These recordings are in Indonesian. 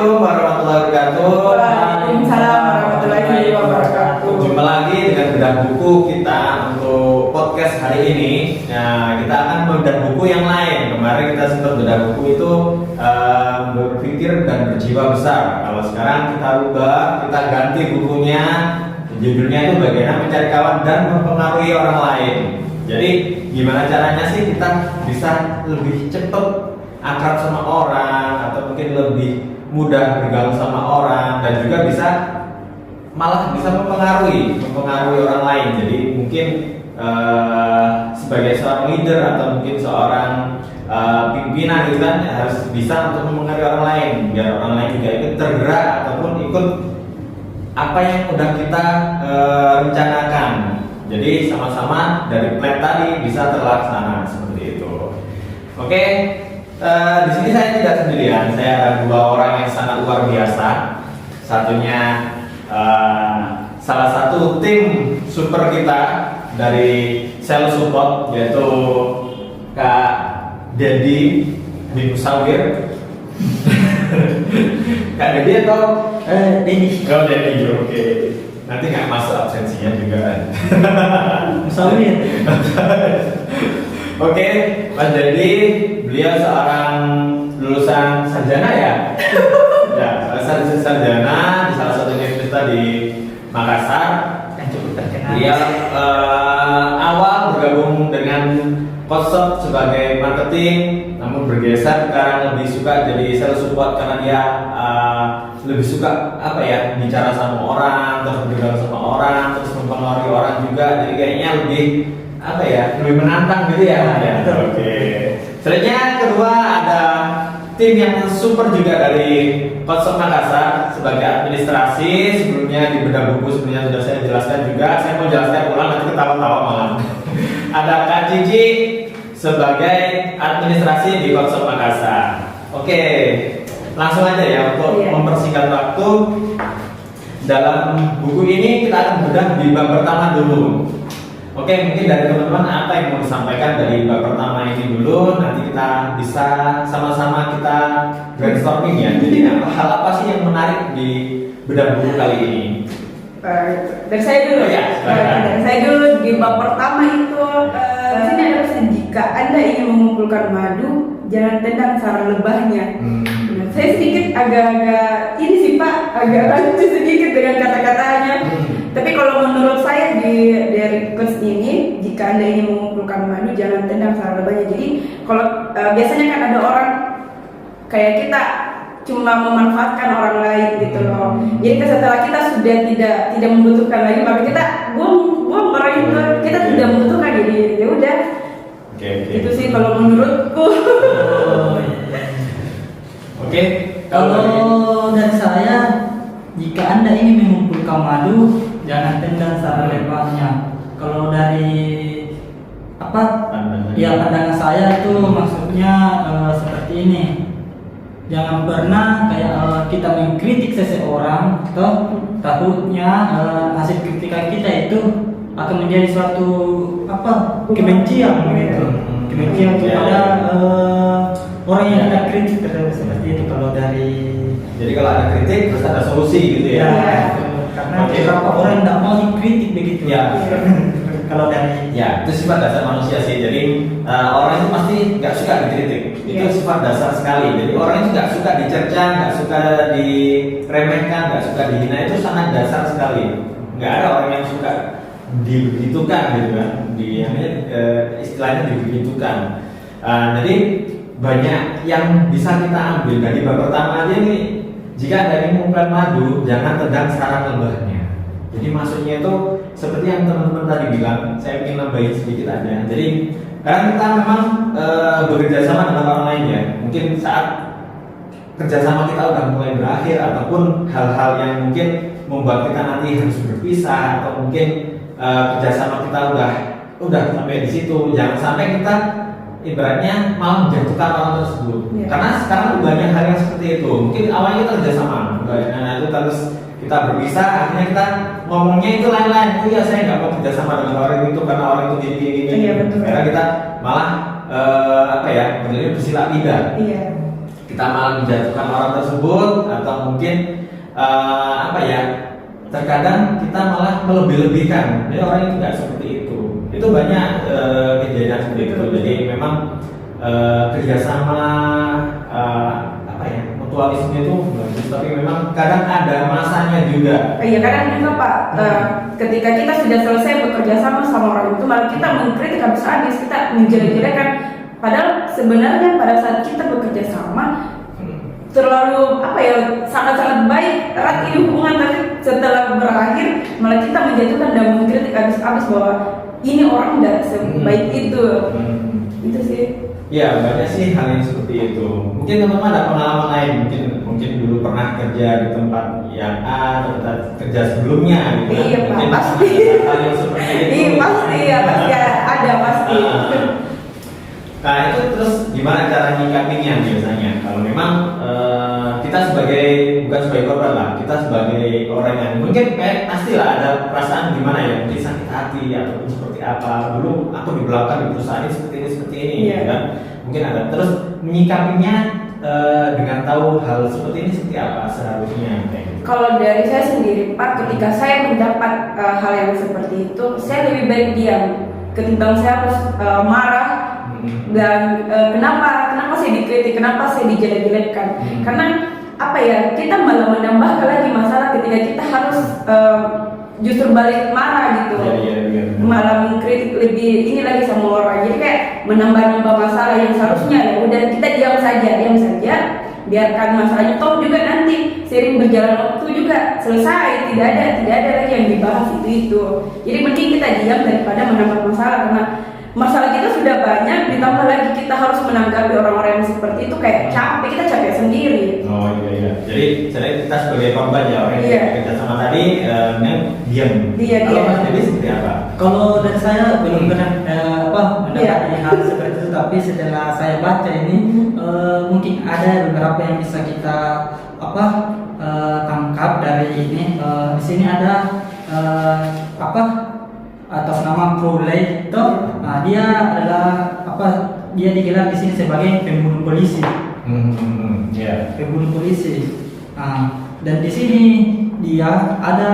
Assalamualaikum warahmatullahi wabarakatuh. Waalaikumsalam warahmatullahi wabarakatuh. Jumpa lagi dengan bedah buku kita untuk podcast hari ini. Nah, kita akan bedah buku yang lain. Kemarin kita sempat bedah buku itu berpikir dan berjiwa besar. Kalau sekarang kita rubah, kita ganti bukunya. Judulnya itu bagaimana mencari kawan dan mempengaruhi orang lain. Jadi gimana caranya sih kita bisa lebih cepat akrab sama orang, atau mungkin lebih mudah bergaul sama orang, dan juga bisa malah bisa mempengaruhi orang lain. Jadi mungkin sebagai seorang leader atau mungkin seorang pimpinan gitu kan, harus bisa untuk mempengaruhi orang lain biar orang lain juga ikut tergerak ataupun ikut apa yang udah kita rencanakan. Jadi sama-sama dari plan tadi bisa terlaksana seperti itu. Oke. Di sini saya tidak sendirian, saya ada dua orang yang sangat luar biasa. Satunya salah satu tim super kita dari Sales Support, yaitu Kak Dedi bin Musawir. Kak Dedi atau Dedi. Oh, Dedi, oke. Nanti nggak masuk absensinya juga. Musawir. Oke, Mas Dedi, beliau seorang lulusan sarjana ya? Ya, lulusan sarjana di salah satu universitas di Makassar. Yang cukup terkenal. Dia awal bergabung dengan Konsep sebagai marketing, namun bergeser sekarang lebih suka jadi sales support karena dia lebih suka apa ya, bicara sama orang, terus bergaul sama orang, terus mempengaruhi orang juga. Jadi kayaknya lebih apa ya, lebih menantang gitu ya. Oke. Selanjutnya kedua ada tim yang super juga dari Konsep Makassar sebagai administrasi. Sebelumnya di bedah buku sebenarnya sudah saya jelaskan juga. Saya mau jelaskan ulang, nanti ketawa-tawa malam. Ada Kak Cici sebagai administrasi di Konsep Makassar. Oke, langsung aja ya untuk mempersingkat waktu. Dalam buku ini kita akan bedah di bab pertama dulu. Oke, mungkin dari teman-teman apa yang mau disampaikan dari bab pertama ini dulu, nanti kita bisa sama-sama kita brainstorming ya. Jadi hal apa sih yang menarik di bedah buku kali ini? Dari saya dulu ya. Dari saya dulu di bab pertama itu di sini ada pesan, jika Anda ingin mengumpulkan madu, jangan tendang sarang lebahnya. Nah, saya sedikit agak-agak ini sih Pak, agak rancu sedikit dengan kata-katanya. Tapi kalau menurut saya dari quotes ini, jika Anda ingin mengumpulkan madu, jangan tendang sarang lebahnya. Jadi kalau biasanya kan ada orang kayak kita cuma memanfaatkan orang lain gitu loh. Jadi setelah kita sudah tidak membutuhkan lagi, maka kita buang orang itu, kita tidak membutuhkan. Jadi ya udah. Oke. Itu sih kalau menurutku. Oke. Kalau dari saya, jika Anda ingin mengumpulkan madu, jangan tendang sarang lebahnya. Kalau dari pandangan saya itu maksudnya seperti ini. Jangan pernah kayak kita mengkritik seseorang, takutnya hasil kritikan kita itu akan menjadi suatu kebencian gitu. Kebencian kepada orang yang kita kritik, seperti itu kalau dari. Jadi kalau ada kritik terus ada solusi gitu ya. Karena beberapa orang tidak mau dikritik begitu. Ya. Kalau dari itu sifat dasar manusia sih. Jadi orang itu pasti nggak suka dikritik. Itu sifat dasar sekali. Jadi orang itu nggak suka dicerca, nggak suka diremehkan, nggak suka dihina, itu sangat dasar sekali. Nggak ada orang yang suka dibegitukan gitu kan. Istilahnya dibegitukan. Jadi banyak yang bisa kita ambil dari bab pertama aja nih. Jika ada yang mengumpulkan madu, jangan tendang sarang lebahnya. Jadi maksudnya itu seperti yang teman-teman tadi bilang, saya ingin nambahin sedikit aja. Jadi karena kita memang bekerja sama dengan orang lain ya. Mungkin saat kerjasama kita udah mulai berakhir, ataupun hal-hal yang mungkin membuat kita nanti harus berpisah, atau mungkin kerjasama kita udah sampai di situ, jangan sampai kita ibaratnya malah menjatuhkan orang tersebut. Karena sekarang banyak hal yang seperti itu. Mungkin awalnya kita kerjasama, nah itu terus kita berpisah, akhirnya kita ngomongnya itu lain-lain. Oh iya, saya nggak mau kerjasama dengan orang itu karena orang itu gini. Karena kita malah bersilat lidah. kita malah menjatuhkan orang tersebut, atau mungkin apa ya, terkadang kita malah melebih-lebihkan. Jadi orang itu nggak seperti itu. Itu banyak kejadian seperti itu. Jadi memang kerjasama apa ya, mutualisme itu bagus, tapi memang kadang ada masanya juga. Iya, kadang juga Pak, ketika kita sudah selesai bekerja sama orang itu, malah kita mengkritik habis-habis, kita menjelek-jelekan. Padahal sebenarnya pada saat kita bekerja sama terlalu apa ya, sangat-sangat baik, erat ini hubungan, tapi setelah berakhir malah kita menjatuhkan dan mengkritik habis-habis bahwa ini orang tidak sebaik itu. Itu sih. Ya, banyak sih hal yang seperti itu. Mungkin teman-teman ada pengalaman lain, mungkin dulu pernah kerja di tempat yang A, tempat kerja sebelumnya gitu. Iya, Pak, Mungkin pasti. ada hal yang seperti itu. Iya, pasti ya, pasti ada pasti. Nah, itu terus gimana cara nyikapinya biasanya? Kalau memang kita bukan sebagai korban lah, kita sebagai orang yang mungkin pastilah ada perasaan gimana ya, mungkin sakit hati ataupun seperti apa. Dulu aku di belakang di perusahaan ini seperti ini, Iya. kan? Mungkin ada. Terus menyikapinya dengan tahu hal seperti ini seperti apa seharusnya. Kayak gitu. Kalau dari saya sendiri Pak, ketika saya mendapat hal yang seperti itu, saya lebih baik diam ketimbang saya harus marah. Dan kenapa saya dikritik, kenapa saya dijelek-jelekkan? Karena apa ya, kita malah menambah lagi masalah ketika kita harus justru balik marah gitu. Iya. Malah mengkritik lebih ini lagi sama orang. Jadi kayak menambah-nambah masalah yang seharusnya ya udah kita diam saja, biarkan masalahnya, toh juga nanti sering berjalan waktu juga selesai, tidak ada lagi yang dibahas itu. Jadi mending kita diam daripada menambah masalah, karena masalah kita sudah banyak, ditambah lagi kita harus menanggapi orang-orang yang seperti itu, kayak kita capek sendiri. Oh iya. Jadi kita sebagai korban ya, orang Iya. yang kerja sama tadi diam. Iya. Kalau Mas Dewi seperti apa? Kalau dari saya belum pernah mendapati hal seperti itu, tapi setelah saya baca ini mungkin ada beberapa yang bisa kita tangkap dari ini. Di sini ada atas nama Crowley itu, dia adalah dia digelar di sini sebagai pembunuh polisi. Ya. Pembunuh polisi. Dan di sini dia ada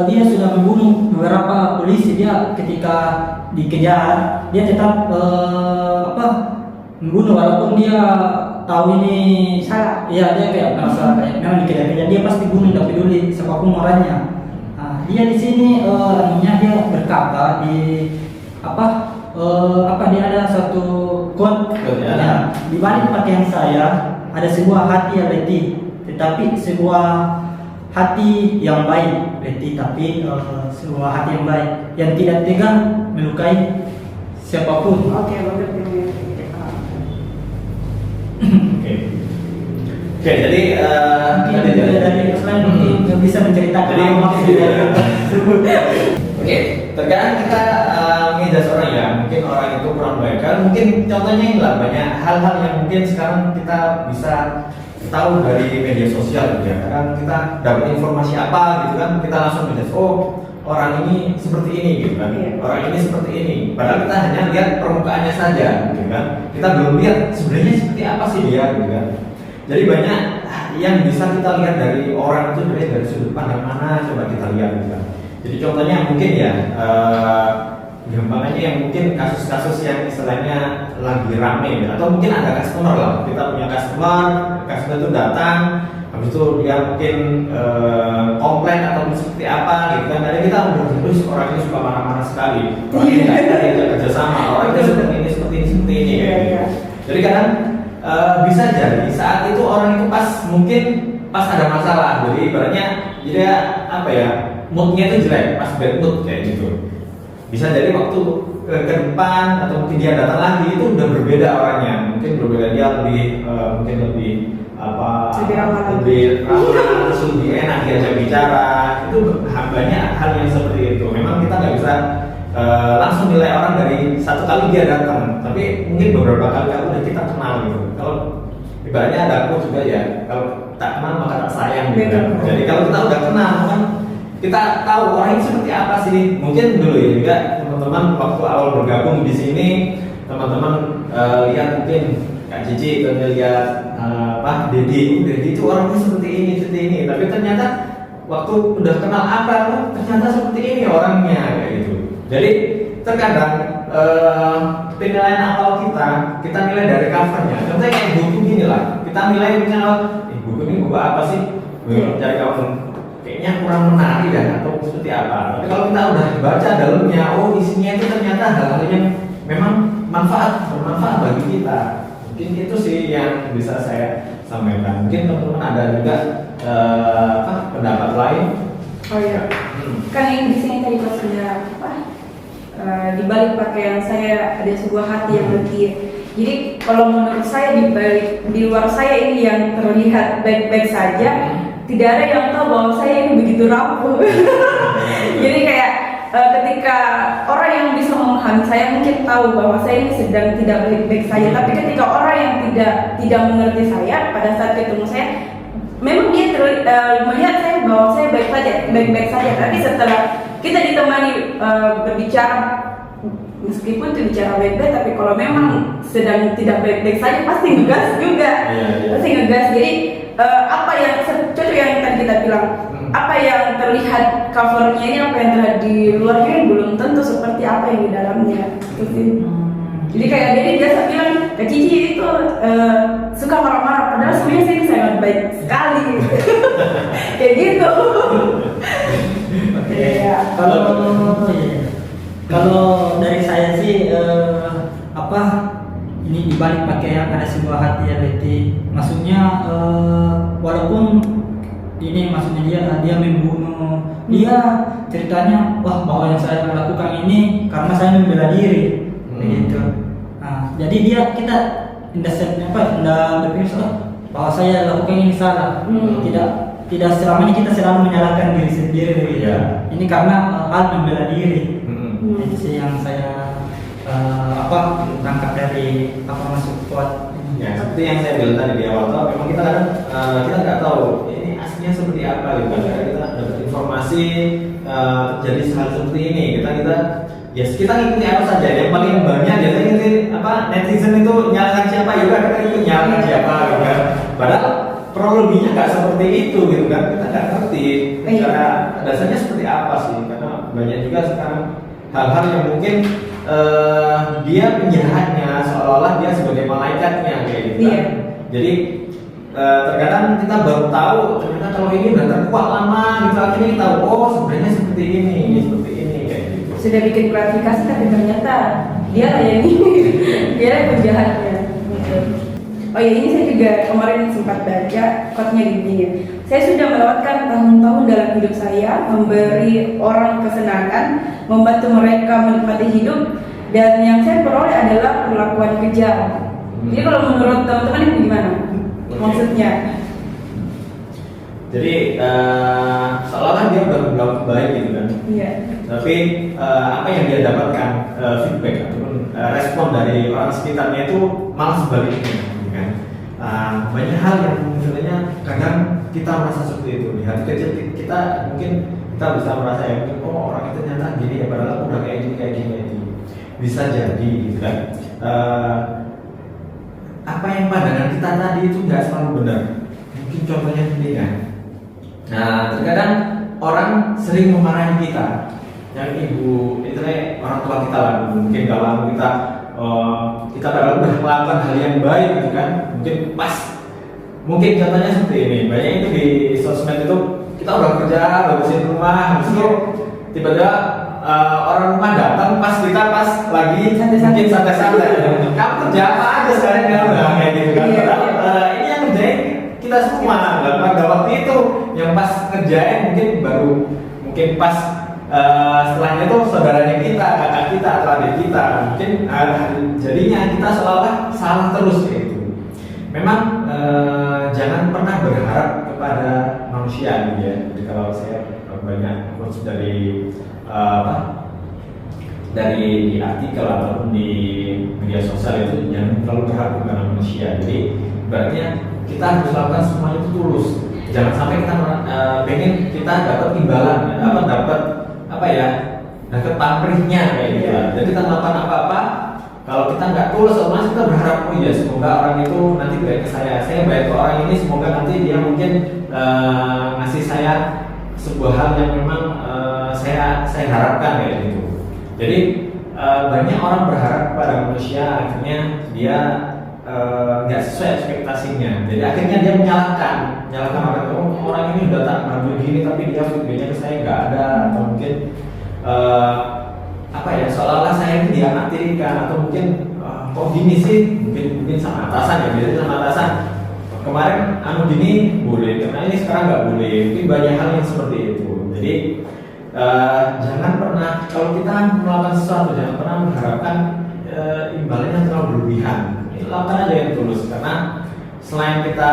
dia sudah membunuh beberapa polisi. Dia ketika dikejar, dia tetap membunuh walaupun dia tahu ini Salah. Iya, dia kayak merasa kayak memang dikejar-kejar, dia pasti bunuh, tidak peduli siapapun orangnya. Dia di sini dia berkata di dia ada satu quote ya, di balik pakaian saya ada sebuah hati yang letih, tetapi sebuah hati yang baik, letih tapi sebuah hati yang baik yang tidak tega melukai siapapun. Oke, bagus. Oke, jadi dari selain mungkin bisa menceritakan Oke, terkadang kita ngejudge orang ya, mungkin orang itu kurang baik. Kan mungkin contohnya inilah, banyak hal-hal yang mungkin sekarang kita bisa tahu dari media sosial gitu ya. Kadang kita dapat informasi apa gitu kan, kita langsung ngejudge, oh orang ini seperti ini gitu kan, orang ini seperti ini. Padahal kita hanya lihat permukaannya saja gitu kan. Kita belum lihat sebenarnya seperti apa sih dia gitu kan. Jadi banyak yang bisa kita lihat dari orang itu dari sudut pandang mana, coba kita lihat gitu kan. Jadi contohnya mungkin ya, gampangnya yang mungkin kasus-kasus yang istilahnya lagi rame gitu. Atau mungkin ada customer lah, kita punya customer itu datang, habis itu dia mungkin komplain atau seperti apa gitu kan. Jadi kita udah terus orang ini suka marah-marah sekali, orang ini nggak ada yang kerja sama, orang itu seperti ini gitu. Jadi kadang bisa jadi saat itu orang itu pas ada masalah, jadi ibaratnya dia moodnya itu jelek, pas bad mood kayak gitu. Bisa jadi waktu ke depan atau mungkin dia datang lagi itu udah berbeda orangnya, mungkin berbeda, dia lebih ramah, terus lebih enak diajak bicara. Itu banyak hal yang seperti itu. Memang kita nggak bisa langsung nilai orang dari satu kali dia datang, tapi mungkin beberapa kali udah kita kenal gitu. Kalau ibaratnya ada aku juga ya, kalau tak kenal maka tak sayang gitu. Jadi kalau kita udah kenal kan kita tahu orang ini seperti apa sih. Mungkin dulu ya juga teman-teman waktu awal bergabung di sini teman-teman lihat mungkin Kak Cici atau lihat Dedi itu orangnya seperti ini, tapi ternyata waktu udah kenal akrab ternyata seperti ini orangnya kayak gitu. Jadi terkadang penilaian awal kita nilai dari covernya. Contohnya kayak buku gini lah, kita nilai misalnya buku ini buku apa sih? Cari cover kayaknya kurang menarik dan atau seperti apa. Tapi kalau kita udah baca dalamnya, oh isinya itu ternyata hal-hal yang memang bermanfaat bagi kita. Mungkin itu sih yang bisa saya sampaikan. Mungkin teman-teman ada juga pendapat lain. Oh iya. Kan yang di sini tadi pas sudah di balik pakaian saya ada sebuah hati yang letih. Jadi kalau menurut saya di luar saya ini yang terlihat baik-baik saja, tidak ada yang tahu bahwa saya ini begitu rapuh. Jadi kayak ketika orang yang bisa memahami saya mungkin tahu bahwa saya ini sedang tidak baik-baik saja, tapi ketika orang yang tidak mengerti saya pada saat ketemu saya, memang dia melihat saya bahwa saya baik-baik saja, tapi setelah kita ditemani berbicara, meskipun itu bicara baik-baik, tapi kalau memang sedang tidak baik-baik saja pasti ngegas juga, pasti ngegas. Jadi apa yang cocok yang tadi kita bilang, apa yang terlihat covernya ini, apa yang terlihat di luarnya belum tentu seperti apa yang di dalamnya. Jadi kayak dia biasa bilang, Kak Cici itu suka marah-marah, padahal sebenarnya saya sangat baik sekali. Kayak gitu. Kalau dari saya sih ini dibalik pakaian ada sebuah hati yang letih. Maksudnya walaupun ini maksudnya dia membunuh, dia ceritanya bahwa yang saya lakukan ini karena saya membela diri, begitu. Nah, jadi kita tidak berpikir bahwa saya lakukan ini salah. Tidak selamanya kita selalu menyalahkan diri sendiri, begitu. Ini karena hal membela diri. Itu sih yang saya tangkap dari masuk quote. Ya, seperti yang saya bilang tadi di awal, memang kita kadang kita nggak tahu ini aslinya seperti apa gitu. Kadang kita dapat informasi terjadi hal seperti ini, kita ngikuti apa saja. Yang paling banyak biasanya ngikuti netizen itu nyalakan siapa, juga kita ikut nyalakan siapa gitu kan. Padahal kronologinya nggak seperti itu gitu kan. Kita nggak ngerti cara dasarnya seperti apa sih, karena banyak juga sekarang hal-hal yang mungkin dia penjahatnya seolah-olah dia sebagai malaikatnya kayak gitu kan. Jadi terkadang kita baru tahu ternyata kalau ini udah terkuak lama gitu, akhirnya kita tahu sebenarnya seperti ini kayak gitu. Sudah bikin klarifikasi tapi ternyata dia lah yang ini, dia lah penjahatnya. Oh ya, ini saya juga kemarin sempat baca quote-nya gini. Saya sudah melewatkan tahun-tahun dalam hidup saya, memberi orang kesenangan, membantu mereka menikmati hidup, dan yang saya peroleh adalah perlakuan kejam. Jadi kalau menurut teman-teman ini gimana? Maksudnya? Jadi seolah-olah dia udah berlaku baik gitu kan. Iya. Tapi apa yang dia dapatkan feedback ataupun respon dari orang sekitarnya itu malah sebaliknya. Banyak hal yang misalnya kadang kita merasa seperti itu di hati kecil kita, mungkin kita bisa merasa ya mungkin orang itu ternyata gini ya, padahal aku udah kayak gini itu bisa jadi gitu kan. Apa yang pandangan kita tadi itu nggak selalu benar. Mungkin contohnya seperti kan. Nah, terkadang orang sering memarahi kita, yang ibu itu orang tua kita lah, mungkin kalau kita padahal udah melakukan hal yang baik gitu kan, mungkin contohnya seperti ini. Banyak itu di sosmed itu kita udah kerja, udah bersihin rumah, habis itu tiba-tiba orang rumah datang pas lagi mungkin santai-santai. Kamu kerja apa aja sekarang kayak gitu kan. Ini yang ngerjain kita semua. Pada waktu itu yang pas kerjain mungkin pas setelahnya itu saudaranya kita, kakak kita, atau adik kita, mungkin jadinya kita seolah salah terus gitu. Memang jangan pernah berharap kepada manusia gitu ya. Jadi kalau saya banyak quotes dari di artikel ataupun di media sosial itu, jangan terlalu berharap kepada manusia. Jadi berarti kita harus lakukan semuanya itu tulus. Jangan sampai kita pengen kita dapat imbalan, dapat pamrihnya kayak gitu. Jadi kita melakukan apa-apa kalau kita nggak tulus, otomatis kita berharap oh ya semoga orang itu nanti baik ke saya baik ke orang ini, semoga nanti dia mungkin ngasih saya sebuah hal yang memang saya harapkan kayak gitu. Jadi banyak orang berharap pada manusia, akhirnya dia nggak sesuai ekspektasinya. Jadi akhirnya dia menyalahkan orang, orang ini udah tak begini tapi dia feedbacknya ke saya nggak ada, atau mungkin apa ya, seolah-olah saya ini dianaktirikan, atau mungkin kok gini sih, mungkin sama atasan ya, biasanya sama atasan kemarin gini boleh, karena ini sekarang nggak boleh. Mungkin banyak hal yang seperti itu. Jadi jangan pernah, kalau kita melakukan sesuatu, jangan pernah mengharapkan imbalannya terlalu berlebihan. Lakukan aja yang tulus, karena selain kita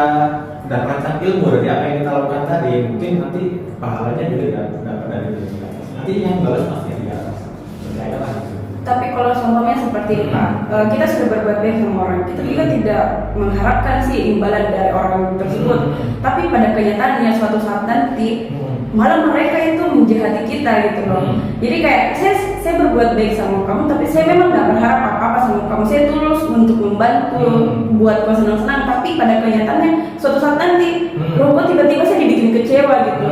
mendapatkan ilmu dari apa yang kita lakukan tadi, mungkin nanti pahalanya juga dapat dari itu. Nanti yang balas pasti di atas. Percayalah. Tapi kalau contohnya seperti ini Pak, kita sudah berbuat baik sama orang, kita juga tidak mengharapkan sih imbalan dari orang tersebut. Tapi pada kenyataannya suatu saat nanti malah mereka itu menjahati kita gitu loh. Jadi kayak saya berbuat baik sama kamu, tapi saya memang nggak berharap apa-apa sama kamu. Saya tulus untuk membantu, buat kau senang-senang. Tapi pada kenyataannya suatu saat nanti, kok tiba-tiba saya dibikin kecewa gitu.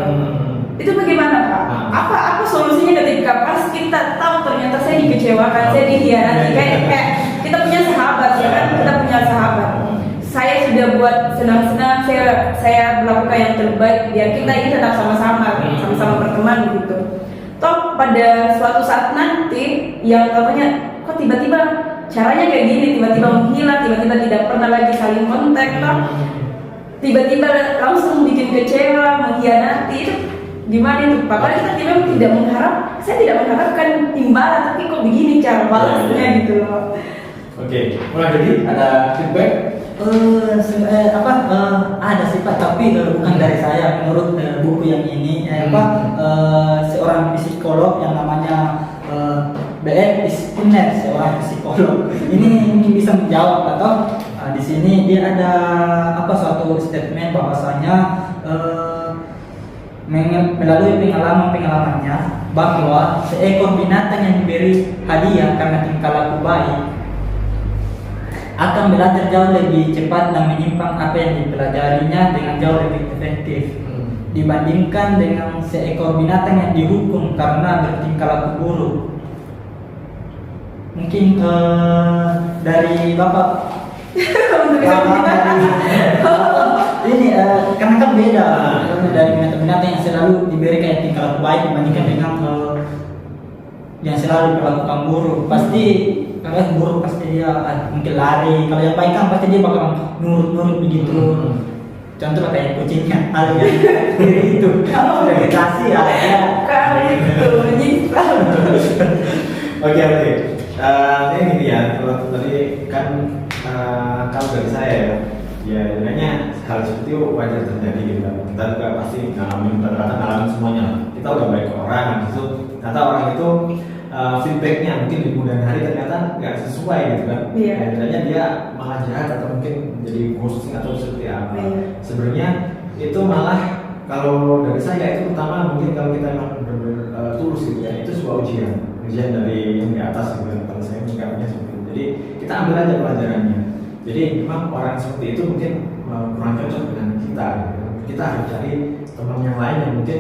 Itu bagaimana Pak? Apa solusinya ketika pas kita tahu ternyata saya dikecewakan, saya dihianati? Kayak kita punya sahabat ya kan? Kita punya sahabat. Saya sudah buat senang-senang, saya melakukan yang terbaik biar kita ini tetap sama-sama berteman gitu. Toh pada suatu saat nanti yang katanya kok tiba-tiba caranya kayak gini, tiba-tiba menghilang, tiba-tiba tidak pernah lagi saling kontak, toh tiba-tiba langsung bikin kecewa, mengkhianati, itu gimana itu Pak? Padahal kita tidak mengharap, saya tidak mengharapkan imbalan, tapi kok begini cara balasnya gitu loh. Oke, mulai jadi ada feedback. Ada sih Pak, tapi bukan dari saya. Menurut buku yang ini seorang psikolog yang namanya B.F. Skinner, seorang psikolog ini mungkin bisa menjawab, atau di sini dia ada suatu statement bahwasanya melalui pengalamannya bahwa seekor binatang yang diberi hadiah karena tingkah laku baik akan belajar jauh lebih cepat dan menyimpang apa yang dipelajarinya dengan jauh lebih efektif dibandingkan dengan seekor binatang yang dihukum karena bertingkah laku buruk. Mungkin dari Bapak ini karena kan beda dari binatang-binatang yang selalu diberi kayak tingkah laku baik dibandingkan dengan yang selalu diperlakukan buruk. Pasti kalau buruk pasti dia mungkin lari, kalau yang baik kan pasti dia bakal nurut begitu. Contoh kayak kucingnya hal yang itu kalau udah dikasih ya Kalau itu menyimpan. Oke. Ini gini ya, kalau tadi kan kalau dari saya ya sebenarnya hal seperti itu wajar terjadi gitu kan. Kita juga pasti ngalamin semuanya. Kita udah baik ke orang, gitu. Ternyata orang itu feedbacknya mungkin di kemudian hari ternyata nggak sesuai gitu kan. Ternyata dia malah jahat atau mungkin jadi ghosting atau seperti apa. Sebenarnya itu malah kalau dari saya itu pertama mungkin kalau kita memang benar-benar tulus gitu ya, itu sebuah ujian dari yang di atas gitu kan. Kalau saya menyikapinya seperti itu. Jadi kita ambil aja pelajarannya. Jadi memang orang seperti itu mungkin kurang cocok dengan kita. Gitu. Kita harus cari teman yang lain yang mungkin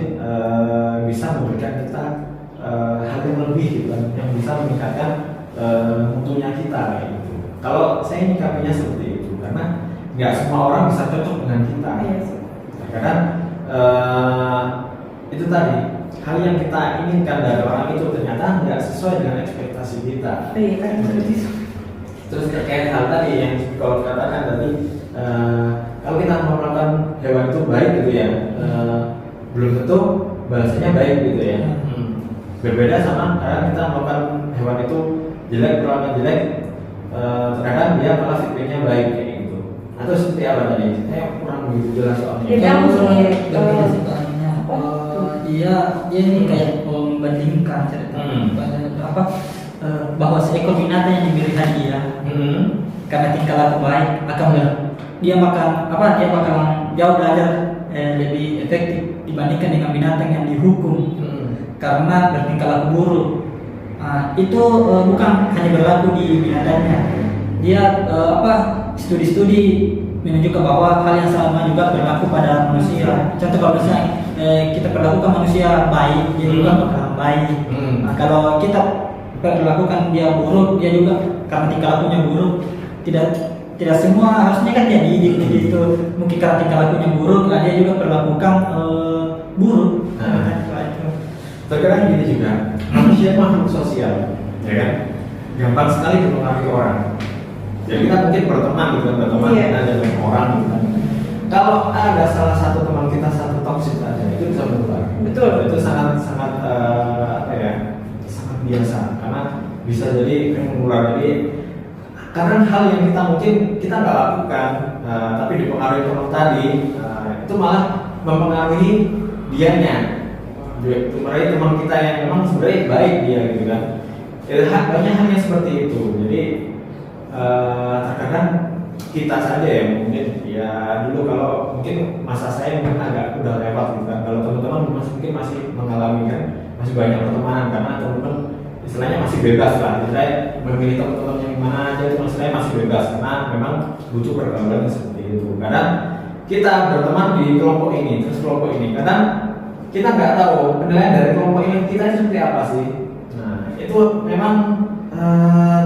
bisa memberikan kita hal yang lebih gitu kan, yang bisa meningkatkan mutunya kita gitu. Kalau saya nyikapinya seperti itu, karena nggak semua orang bisa cocok dengan kita. Karena itu tadi hal yang kita inginkan dari orang itu ternyata nggak sesuai dengan ekspektasi kita. Terus terkait hal tadi yang kalau katakan tadi, kalau kita melakukan hewan itu baik gitu ya, belum tentu balasannya baik gitu ya. Berbeda sama karena kita melakukan hewan itu jelek, perlakuan jelek, terkadang dia malah feedbacknya baik kayak gitu. Atau seperti apa tadi? Saya kurang begitu jelas soalnya. Dia ini kayak membandingkan cerita bahwa seekor binatang yang diberi hadiah karena tingkah laku baik dia bakal jauh belajar lebih efektif dibandingkan dengan binatang yang dihukum karena bertingkah laku buruk. Itu bukan hanya berlaku di binatangnya. Dia studi-studi menunjukkan bahwa hal yang sama juga berlaku pada manusia. Contoh kalau misalnya kita perlakukan manusia baik, dia juga bakalan baik. Kalau kita perlakukan dia buruk, dia juga karena tingkah lakunya buruk. Tidak semua harusnya kan dia dididik gitu. Mungkin karena tingkah lakunya buruk, dia juga perlakukan buruk. Terkadang gini juga, manusia makhluk sosial, ya kan? Gampang sekali mempengaruhi orang. Jadi kita mungkin berteman gitu kan, berteman kita dengan orang gitu kan. Kalau ada salah satu teman kita satu toksik aja, itu bisa menular. Betul. Itu sangat sangat sangat biasa, karena bisa jadi menular. Jadi karena hal yang kita mungkin kita nggak lakukan, tapi dipengaruhi teman tadi, itu malah mempengaruhi dianya. Mempengaruhi teman kita yang memang sebenarnya baik dia gitu kan. Banyak hal yang seperti itu. Jadi terkadang kita saja ya mungkin ya dulu kalau mungkin masa saya mungkin agak udah lewat gitu kan. Kalau teman-teman mungkin masih mengalami kan, masih banyak pertemanan karena teman-teman istilahnya masih bebas lah. Saya memilih teman-teman yang mana aja itu istilahnya masih bebas karena memang butuh pergaulan seperti itu. Kadang kita berteman di kelompok ini terus kelompok ini, kadang kita nggak tahu penilaian dari kelompok ini kita itu seperti apa sih. Nah itu memang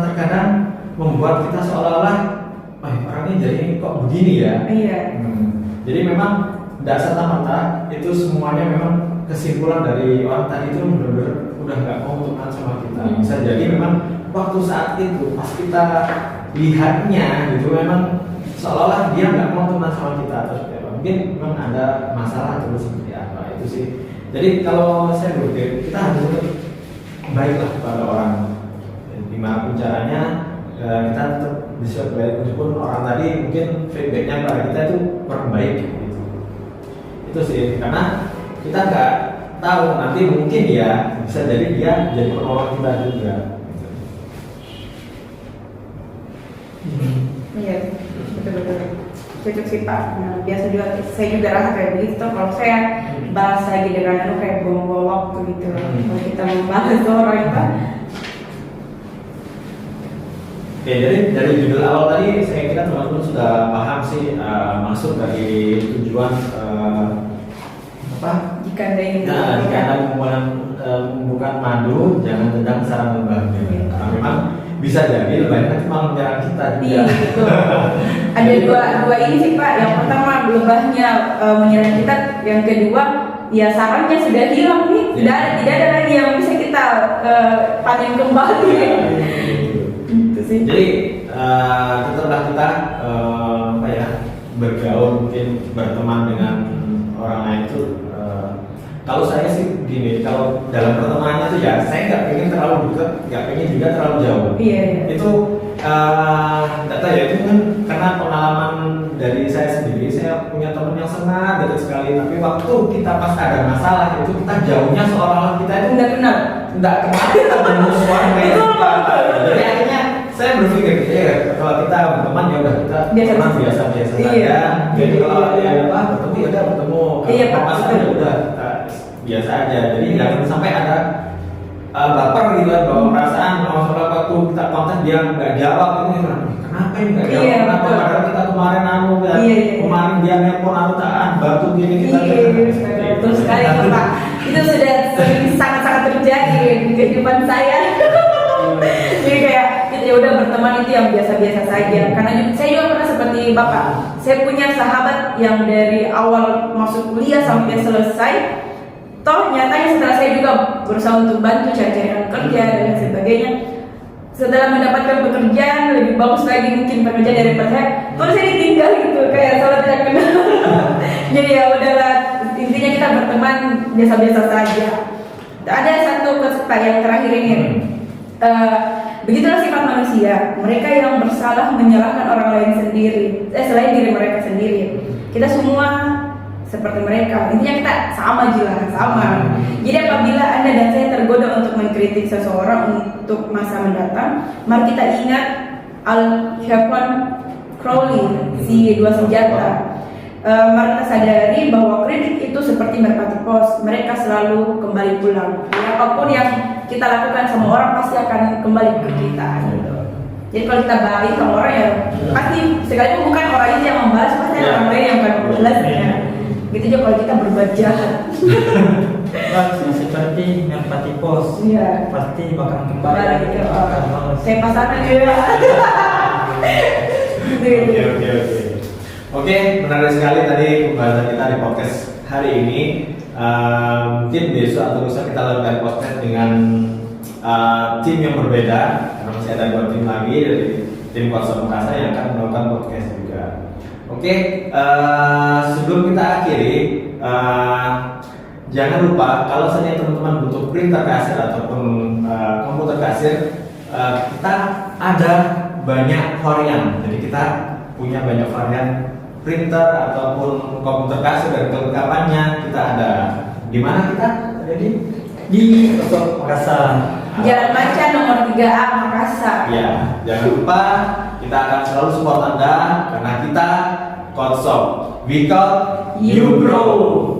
terkadang membuat kita seolah-olah orang ini jadi kok begini ya. Iya. Jadi memang tidak serta-merta itu semuanya memang kesimpulan dari orang tadi itu benar-benar udah nggak mau teman sama kita. Bisa jadi memang waktu saat itu pas kita lihatnya gitu memang seolah-olah dia nggak mau teman sama kita atau seperti apa. Mungkin memang ada masalah terus seperti apa itu sih. Jadi kalau saya berpikir kita harus baiklah kepada orang dimanapun caranya. Kita tetap bisa baik meskipun orang tadi mungkin feedbacknya pada kita itu kurang baik gitu. Itu sih karena kita nggak tahu nanti mungkin ya bisa jadi dia jadi penolong kita juga. Iya, betul-betul cocok sih Pak. Nah, biasa juga saya juga rasa kayak begitu. Kalau saya bahas lagi dengan kayak bom-bolok gitu. Kalau kita membahas orang Pak. Oke, jadi dari judul awal tadi saya kira teman-teman sudah paham sih maksud dari tujuan apa? Jika Anda ingin jika Anda membuka madu, jangan tendang sarang lebahnya. Karena memang bisa jadi lebahnya cuma menyerang kita juga. Iya, betul. Ada dua ini sih Pak. Yang pertama lebahnya menyerang kita, yang kedua ya sarangnya sudah hilang nih. Tidak ada lagi yang bisa kita panen kembali. Jadi tetaplah kita bergaul mungkin berteman dengan orang lain itu kalau saya sih gini, kalau dalam pertemanan itu ya saya nggak pengen terlalu dekat, nggak pengen juga terlalu jauh. Iya. Itu nggak tahu ya, itu kan karena pengalaman dari saya sendiri. Saya punya teman yang sangat dekat sekali, tapi waktu kita pas ada masalah itu kita jauhnya seolah-olah kita itu nggak kenal kita bermusuhan kayak kita. Jadi akhirnya saya berpikir kalau kita berteman ya udah kita biasa saja. Iya. Jadi kalau bertemu ya udah bertemu. Iya Pak. Masalah ya udah kita biasa aja. Jadi jangan sampai ada baper gitu kan, bawa perasaan soal waktu kita kontak dia nggak jawab ini kenapa ini nggak jawab? Kenapa padahal kita kemarin kemarin dia nelpon bantu gini kita. Betul sekali Pak. Itu sudah sangat-sangat terjadi di kehidupan saya. Jadi kayak ya udah berteman itu yang biasa-biasa saja. Karena saya juga pernah seperti Bapak. Saya punya sahabat yang dari awal masuk kuliah sampai selesai. Toh nyatanya setelah saya juga berusaha untuk bantu cari-cari kerja dan sebagainya. Setelah mendapatkan pekerjaan lebih bagus lagi mungkin pekerjaan daripada saya, terus saya ditinggal gitu kayak salah tidak kenal. Jadi ya udahlah, intinya kita berteman biasa-biasa saja. Ada satu kesukaan yang terakhir ini. Begitulah sifat manusia. Mereka yang bersalah menyalahkan orang lain sendiri, selain diri mereka sendiri. Kita semua seperti mereka. Intinya kita sama. Jadi apabila Anda dan saya tergoda untuk mengkritik seseorang untuk masa mendatang, mari kita ingat Al-Capone Crowley, si dua senjata. mari kita sadari bahwa kritik itu seperti merpati pos, mereka selalu kembali pulang. Ya, apapun yang kita lakukan sama orang pasti akan kembali ke kita gitu. Jadi kalau kita baik sama orang ya pasti, sekalipun bukan orang itu yang membalas, pasti ada orang lain yang akan membalas ya. Gitu juga kalau kita berbuat jahat. Seperti merpati pos, Iya. pasti bakal kembali Balik lagi ke akan balas. kayak pasangan juga. Oke. Oke, menarik sekali tadi pembahasan kita di podcast hari ini. Mungkin besok atau lusa kita lakukan podcast dengan tim yang berbeda, karena masih ada 2 tim lagi dari tim Kuasa Makassar yang akan melakukan podcast juga. Oke, sebelum kita akhiri, jangan lupa kalau saja teman-teman butuh printer kasir ataupun komputer kasir, kita ada banyak varian. Jadi kita punya banyak varian printer ataupun komputer kasir dan kelengkapannya kita ada. Di mana kita ada Di Kosok Makassar. Jalan Macan nomor 3A Makassar. Ya, jangan lupa kita akan selalu support Anda karena kita Konsol. We call you grow.